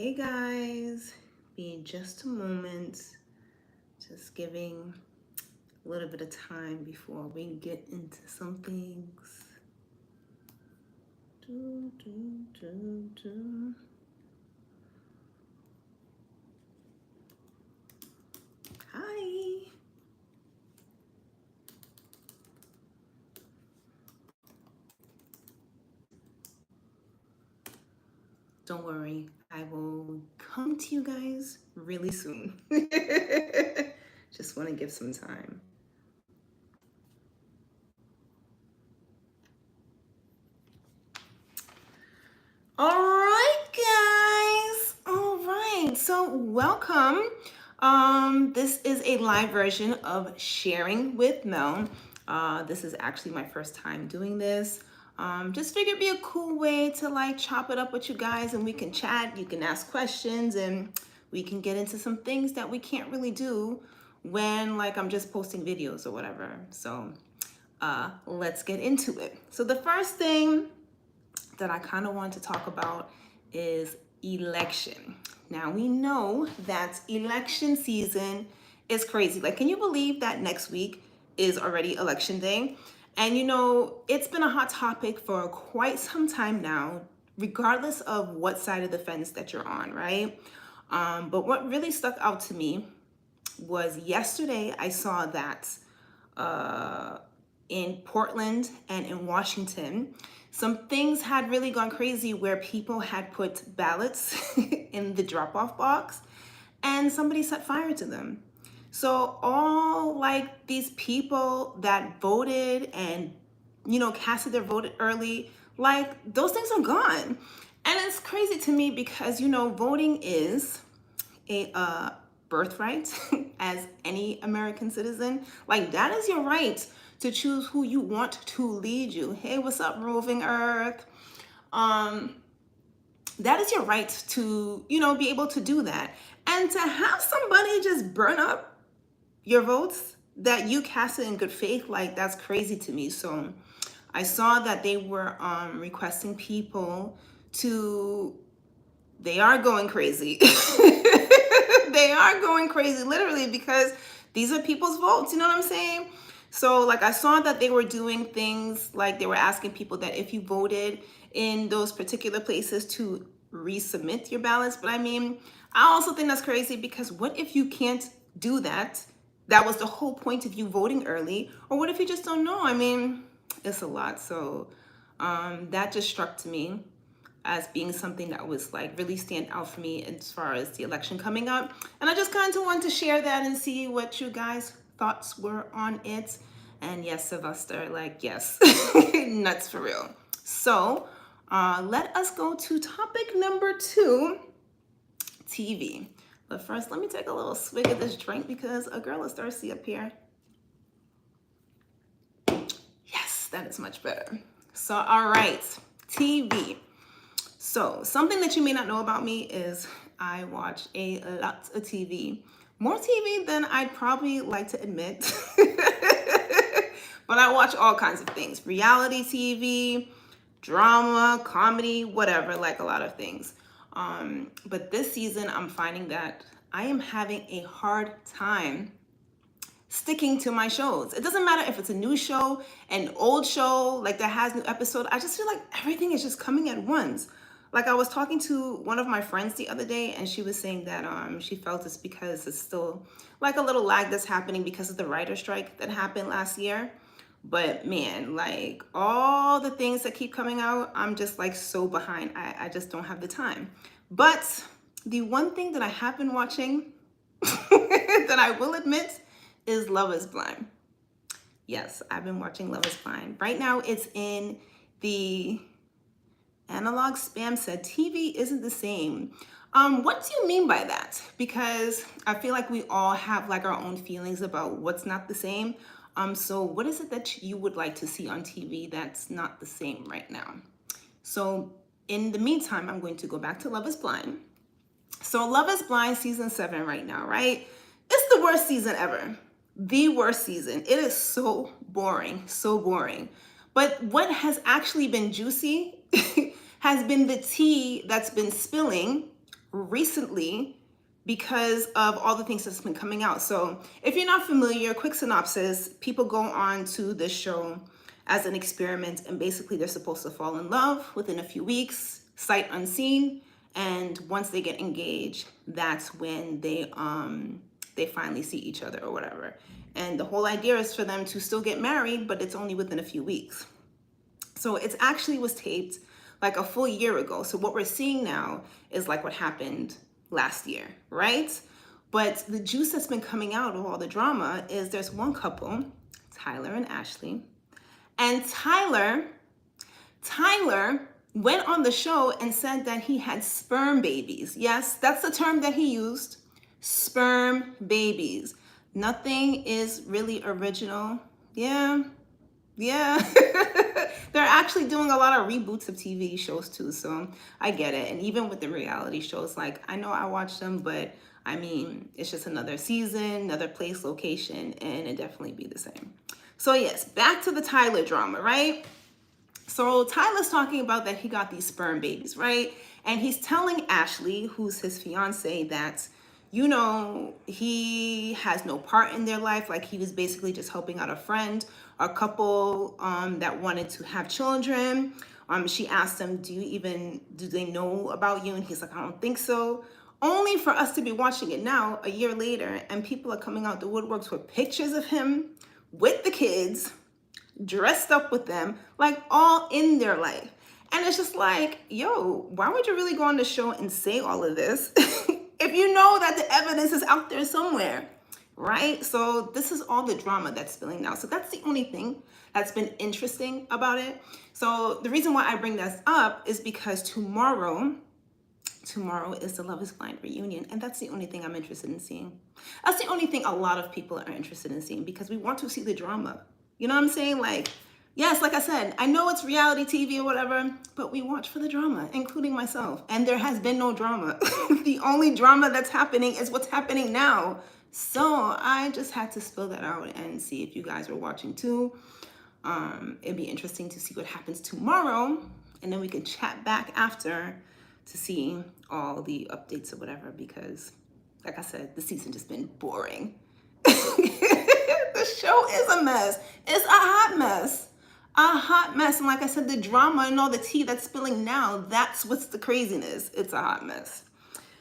Hey guys, be just a moment, just giving a little bit of time before we get into some things. Do, do, do, do. Hi. Don't worry, I will come to you guys really soon. Just want to give some time. All right, guys. All right. So, welcome. This is a live version of Sharing with Mel. This is actually my first time doing this. Just figured it'd be a cool way to like chop it up with you guys and we can chat. You can ask questions and we can get into some things that we can't really do when like I'm just posting videos or whatever. So, let's get into it. So, the first thing that I kind of want to talk about is election. Now we know that election season is crazy. Like, can you believe that next week is already election day? And it's been a hot topic for quite some time now, regardless of what side of the fence that you're on, right? But what really stuck out to me was yesterday I saw that in Portland and in Washington, some things had really gone crazy where people had put ballots in the drop-off box and somebody set fire to them. So all like these people that voted and casted their vote early, like those things are gone. And it's crazy to me because voting is a birthright as any American citizen. Like that is your right to choose who you want to lead you. Hey, what's up, Roving Earth? That is your right to, be able to do that. And to have somebody just burn up your votes that you casted in good faith, like that's crazy to me. So I saw that they were requesting people they are going crazy. They are going crazy literally because these are people's votes, you know what I'm saying? So like I saw that they were doing things like they were asking people that if you voted in those particular places to resubmit your ballots. But I mean, I also think that's crazy because what if you can't do that? That was the whole point of you voting early. Or what if you just don't know? I mean, it's a lot. So that just struck to me as being something that was like really stand out for me as far as the election coming up. And I just kind of wanted to share that and see what you guys' thoughts were on it. And yes, Sylvester, like, yes, nuts for real. So let us go to topic number 2, TV. But first, let me take a little swig of this drink because a girl is thirsty up here. Yes, that is much better. So, all right, TV. So, something that you may not know about me is I watch a lot of TV. More TV than I'd probably like to admit. But I watch all kinds of things. Reality TV, drama, comedy, whatever, like a lot of things. But this season, I'm finding that I am having a hard time sticking to my shows. It doesn't matter if it's a new show, an old show, like that has new episode. I just feel like everything is just coming at once. Like I was talking to one of my friends the other day and she was saying that she felt it's because it's still like a little lag that's happening because of the writer strike that happened last year. But man, like all the things that keep coming out, I'm just like so behind. I just don't have the time. But the one thing that I have been watching that I will admit is Love is Blind. Yes, I've been watching Love is Blind. Right now it's in the analog spam said TV isn't the same. What do you mean by that? Because I feel like we all have like our own feelings about what's not the same. So what is it that you would like to see on TV that's not the same right now? So in the meantime, I'm going to go back to Love is Blind. So Love is Blind season 7 right now, right? It's the worst season ever. The worst season. It is so boring, so boring. But what has actually been juicy has been the tea that's been spilling recently because of all the things that's been coming out. So if you're not familiar, quick synopsis, people go on to this show as an experiment, and basically they're supposed to fall in love within a few weeks, sight unseen, and once they get engaged, that's when they finally see each other or whatever. And the whole idea is for them to still get married, but it's only within a few weeks. So it actually was taped like a full year ago. So what we're seeing now is like what happened last year, right? But the juice that's been coming out of all the drama is there's one couple, Tyler and Ashley. And Tyler went on the show and said that he had sperm babies. Yes, that's the term that he used, sperm babies. Nothing is really original. Yeah. They're actually doing a lot of reboots of TV shows too, so I get it. And even with the reality shows, like, I know I watch them, but I mean, it's just another season, another place, location, and it definitely be the same. So yes, back to the Tyler drama, right? So Tyler's talking about that he got these sperm babies, right? And he's telling Ashley, who's his fiance, that, you know, he has no part in their life. Like, he was basically just helping out a friend, a couple that wanted to have children. She asked him, do they know about you? And he's like, I don't think so. Only for us to be watching it now, a year later, and people are coming out the woodworks with pictures of him with the kids, dressed up with them, like all in their life. And it's just like, yo, why would you really go on the show and say all of this if you know that the evidence is out there somewhere, right? So this is all the drama that's spilling now. So that's the only thing that's been interesting about it. So the reason why I bring this up is because tomorrow is the Love is Blind reunion, and that's the only thing I'm interested in seeing. That's the only thing a lot of people are interested in seeing, because we want to see the drama. You know what I'm saying? Like, yes, like I said, I know it's reality TV or whatever, but we watch for the drama, including myself. And there has been no drama. The only drama that's happening is what's happening now. So I just had to spill that out and see if you guys were watching too. It'd be interesting to see what happens tomorrow, and then we can chat back after to see all the updates or whatever, because like I said, the season just been boring. The show is a mess. It's a hot mess. A hot mess. And like I said, the drama and all the tea that's spilling now, that's what's the craziness. It's a hot mess.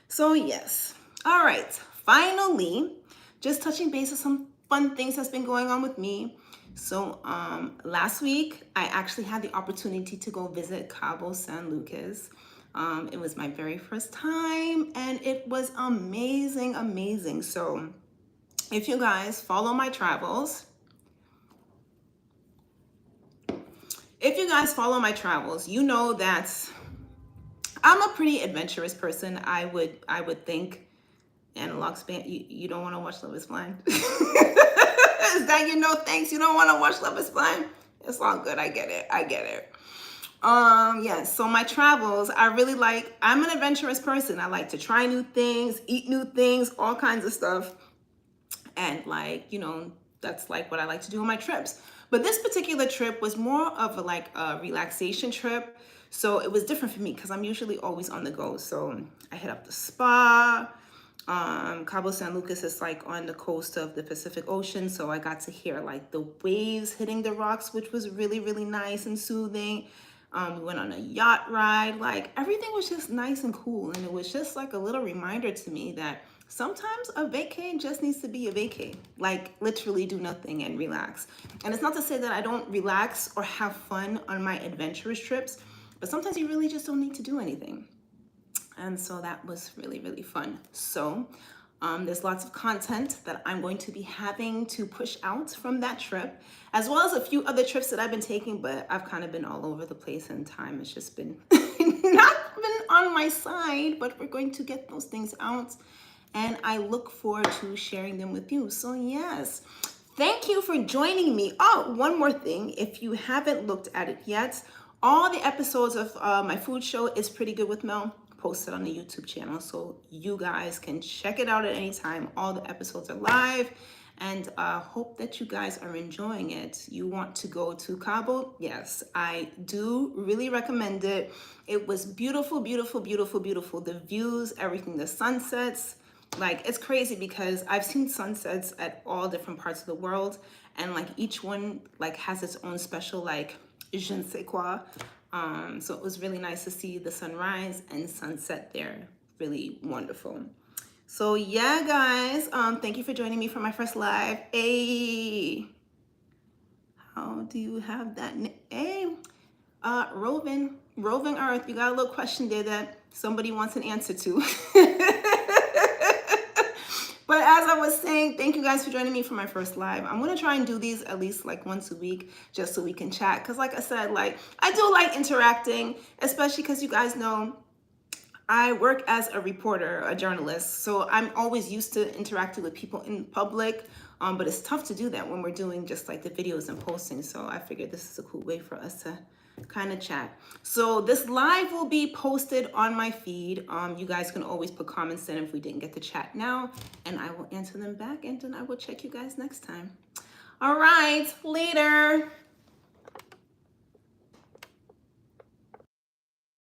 So yes. All right. Finally, just touching base on some fun things that's been going on with me. So last week, I actually had the opportunity to go visit Cabo San Lucas. It was my very first time, and it was amazing, amazing. So if you guys follow my travels, you know that I'm a pretty adventurous person. I would think. Analog span, you don't want to watch Love is Blind? Is that thanks, you don't want to watch Love is Blind? It's all good. I get it. Yes, so my travels, I'm an adventurous person. I like to try new things, eat new things, all kinds of stuff. And that's like what I like to do on my trips. But this particular trip was more of a relaxation trip. So it was different for me because I'm usually always on the go. So I hit up the spa. Cabo San Lucas is like on the coast of the Pacific Ocean. So I got to hear like the waves hitting the rocks, which was really, really nice and soothing. We went on a yacht ride. Like, everything was just nice and cool. And it was just like a little reminder to me that sometimes a vacay just needs to be a vacay. Like, literally do nothing and relax. And it's not to say that I don't relax or have fun on my adventurous trips, but sometimes you really just don't need to do anything. And so that was really, really fun. So there's lots of content that I'm going to be having to push out from that trip, as well as a few other trips that I've been taking, but I've kind of been all over the place, and time has just been not been on my side, but we're going to get those things out, and I look forward to sharing them with you. So yes, thank you for joining me. Oh, one more thing. If you haven't looked at it yet, all the episodes of my food show is Pretty Good with Mel posted on the YouTube channel, so you guys can check it out at any time. All the episodes are live, and hope that you guys are enjoying it. You want to go to Cabo? Yes, I do really recommend it. It was beautiful, beautiful, beautiful, beautiful. The views, everything, the sunsets. Like, it's crazy because I've seen sunsets at all different parts of the world, and like each one like has its own special like je ne sais quoi. So it was really nice to see the sunrise and sunset there. Really wonderful. So yeah, guys, thank you for joining me for my first live. Hey, how do you have that? Hey, Roving Earth, you got a little question there that somebody wants an answer to. But as I was saying, thank you guys for joining me for my first live. I'm gonna try and do these at least like once a week just so we can chat. Cause like I said, like I do like interacting, especially because you guys know I work as a reporter, a journalist. So I'm always used to interacting with people in public. But it's tough to do that when we're doing just like the videos and posting. So I figured this is a cool way for us to kind of chat. So this live will be posted on my feed. You guys can always put comments in if we didn't get to chat now, and I will answer them back, and then I will check you guys next time. All right, later.